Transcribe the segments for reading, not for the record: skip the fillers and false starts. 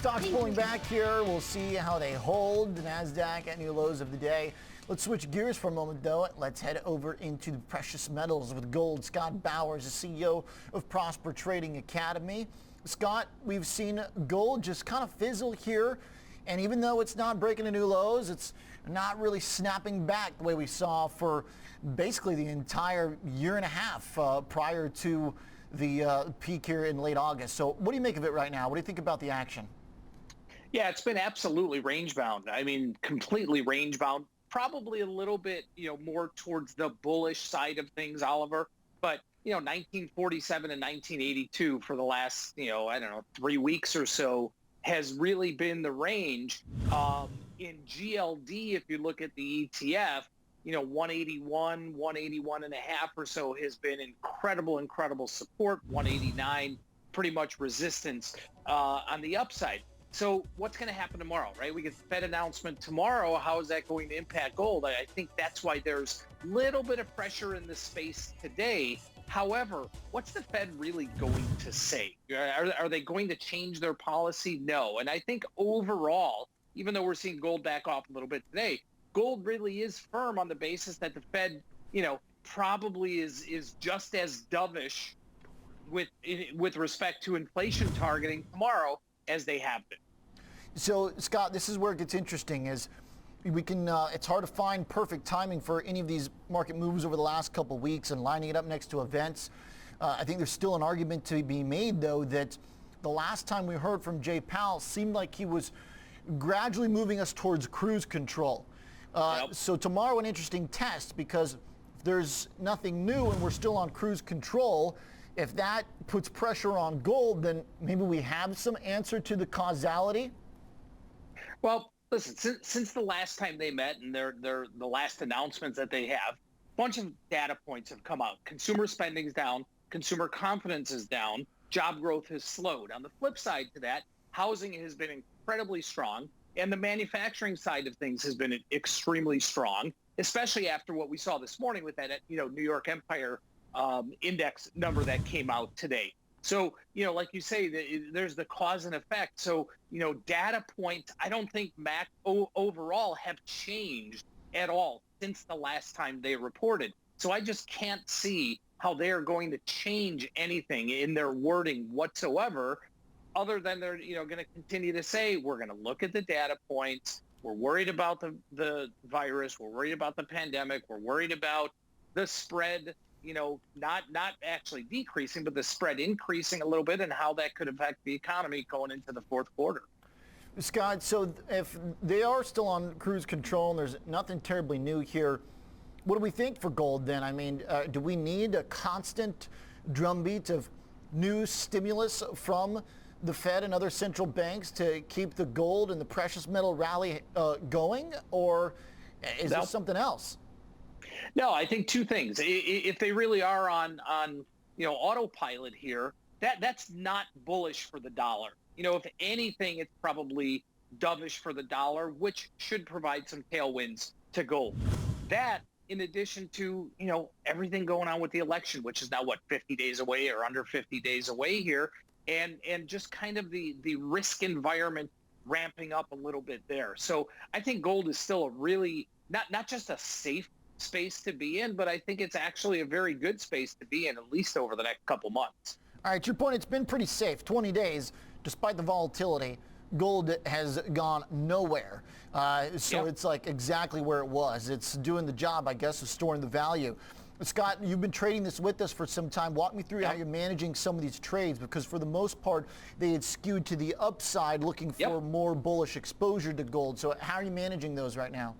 Stocks pulling back here. We'll see how they hold. The NASDAQ at new lows of the day. Let's switch gears for a moment, though. Let's head over into the precious metals with gold. Scott Bauer is the CEO of Prosper Trading Academy. Scott, we've seen gold just kind of fizzle here. And even though it's not breaking the new lows, it's not really snapping back the way we saw for basically the entire year and a half prior to the peak here in late August. So what do you make of it right now? What do you think about the action? Yeah, it's been absolutely range bound. I mean, completely range bound. Probably a little bit, more towards the bullish side of things, Oliver. But, 1947 and 1982 for the last, 3 weeks or so has really been the range. In GLD, if you look at the ETF, 181, 181 and a half or so has been incredible support. 189, pretty much resistance on the upside. So what's going to happen tomorrow, right? We get the Fed announcement tomorrow. How is that going to impact gold? I think that's why there's a little bit of pressure in the space today. However, what's the Fed really going to say? Are they going to change their policy? No. And I think overall, even though we're seeing gold back off a little bit today, gold really is firm on the basis that the Fed, probably is just as dovish with respect to inflation targeting tomorrow as they have been. So, Scott, this is where it gets interesting. Is we can it's hard to find perfect timing for any of these market moves over the last couple of weeks and lining it up next to events. I think there's still an argument to be made, though, that the last time we heard from Jay Powell seemed like he was gradually moving us towards cruise control. Yep. So tomorrow an interesting test, because if there's nothing new and we're still on cruise control, if that puts pressure on gold, then maybe we have some answer to the causality. Well, listen, since the last time they met and the last announcements that they have, a bunch of data points have come out. Consumer spending is down, consumer confidence is down, job growth has slowed. On the flip side to that, housing has been incredibly strong, and the manufacturing side of things has been extremely strong, especially after what we saw this morning with that, New York Empire index number that came out today. So, like you say, there's the cause and effect. So, data points, I don't think overall have changed at all since the last time they reported. So I just can't see how they are going to change anything in their wording whatsoever, other than they're, going to continue to say, we're going to look at the data points. We're worried about the virus. We're worried about the pandemic. We're worried about the spread, not actually decreasing, but the spread increasing a little bit, and how that could affect the economy going into the fourth quarter. Scott, so if they are still on cruise control and there's nothing terribly new here, what do we think for gold then? I mean, do we need a constant drumbeat of new stimulus from the Fed and other central banks to keep the gold and the precious metal rally going, or is there something else? No, I think two things. If they really are on autopilot here, that's not bullish for the dollar. If anything, it's probably dovish for the dollar, which should provide some tailwinds to gold. That, in addition to, everything going on with the election, which is now 50 days away or under 50 days away here, and just kind of the risk environment ramping up a little bit there. So I think gold is still a really not just a safe space to be in, but I think it's actually a very good space to be in, at least over the next couple months. All right, your point, it's been pretty safe. 20 days, despite the volatility, gold has gone nowhere. So It's like exactly where it was. It's doing the job, I guess, of storing the value. Scott, you've been trading this with us for some time. Walk me through how you're managing some of these trades, because for the most part, they had skewed to the upside, looking for more bullish exposure to gold. So how are you managing those right now?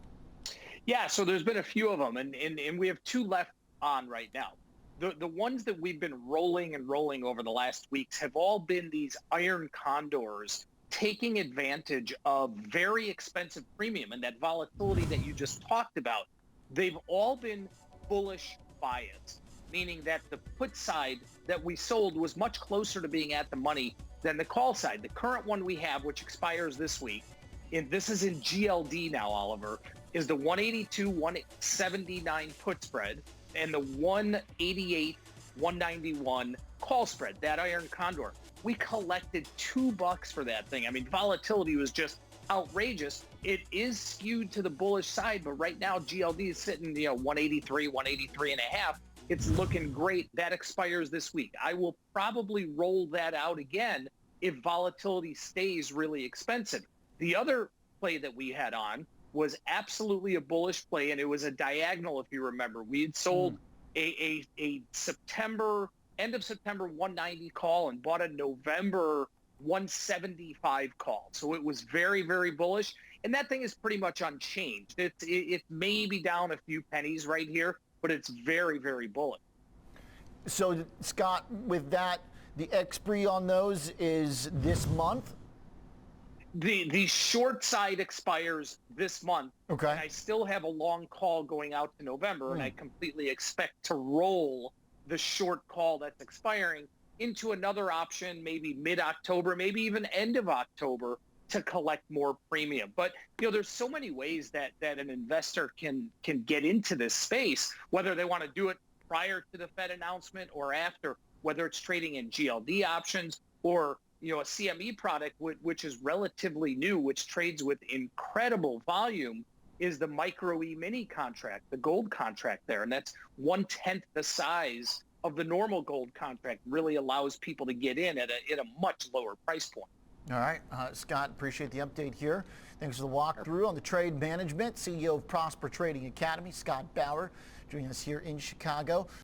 Yeah, so there's been a few of them, and we have two left on right now. The ones that we've been rolling over the last weeks have all been these iron condors taking advantage of very expensive premium and that volatility that you just talked about. They've all been bullish bias, meaning that the put side that we sold was much closer to being at the money than the call side. The current one we have, which expires this week, and this is in GLD now, Oliver, is the 182, 179 put spread and the 188, 191 call spread, that iron condor. We collected $2 for that thing. I mean, volatility was just outrageous. It is skewed to the bullish side, but right now GLD is sitting, 183, 183 and a half. It's looking great. That expires this week. I will probably roll that out again if volatility stays really expensive. The other play that we had on was absolutely a bullish play, and it was a diagonal, if you remember. We had sold a end of September 190 call and bought a November 175 call. So it was very, very bullish. And that thing is pretty much unchanged. It may be down a few pennies right here, but it's very, very bullish. So, Scott, with that, the expiry on those is this month? The short side expires this month. Okay. And I still have a long call going out to November, and I completely expect to roll the short call that's expiring into another option, maybe mid-October, maybe even end of October, to collect more premium. But there's so many ways that an investor can get into this space, whether they want to do it prior to the Fed announcement or after, whether it's trading in GLD options or a CME product, which is relatively new, which trades with incredible volume, is the micro E-mini contract, the gold contract there. And that's 1/10 the size of the normal gold contract. Really allows people to get in at a much lower price point. All right, Scott, appreciate the update here. Thanks for the walkthrough on the trade management. CEO of Prosper Trading Academy, Scott Bauer, joining us here in Chicago.